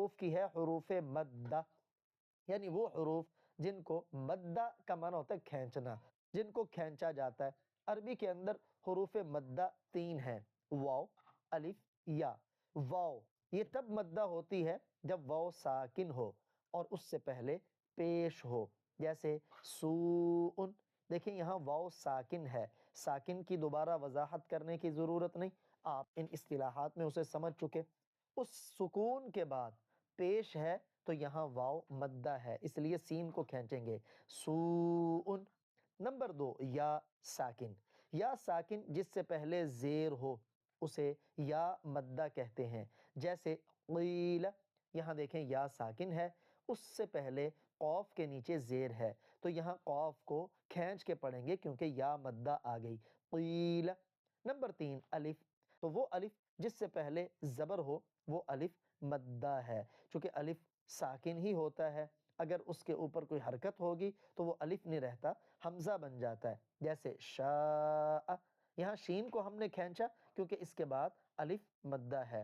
حروف کی ہے حروف مدہ، یعنی وہ حروف جن کو مدہ کا معنی ہوتا ہے کھینچنا، جن کو کھینچا جاتا ہے۔ عربی کے اندر حروف مدہ 3 ہیں، واو، الف، یا۔ واو یہ تب مدہ ہوتی ہے جب واو ساکن ہو اور اس سے پہلے پیش ہو، جیسے سوء۔ دیکھیں یہاں واو ساکن ہے، ساکن کی دوبارہ وضاحت کرنے کی ضرورت نہیں، آپ ان اصطلاحات میں اسے سمجھ چکے۔ اس سکون کے بعد پیش ہے تو یہاں واو مدہ ہے، اس لیے سین کو کھینچیں گے، سوء۔ نمبر 2، یا ساکن۔ یا ساکن جس سے پہلے زیر ہو اسے یا مدہ کہتے ہیں، جیسے قیل۔ یہاں دیکھیں یا ساکن ہے، اس سے پہلے قوف کے نیچے زیر ہے، تو یہاں قوف کو کھینچ کے پڑھیں گے کیونکہ یا مدہ آ گئی، قیل۔ نمبر 3، الف۔ تو وہ الف جس سے پہلے زبر ہو وہ الف مدہ ہے، چونکہ الف ساکن ہی ہوتا ہے، اگر اس کے اوپر کوئی حرکت ہوگی تو وہ الف نہیں رہتا، حمزہ بن جاتا ہے، جیسے شاء۔ یہاں شین کو ہم نے کھینچا کیونکہ اس کے بعد الف مدہ ہے۔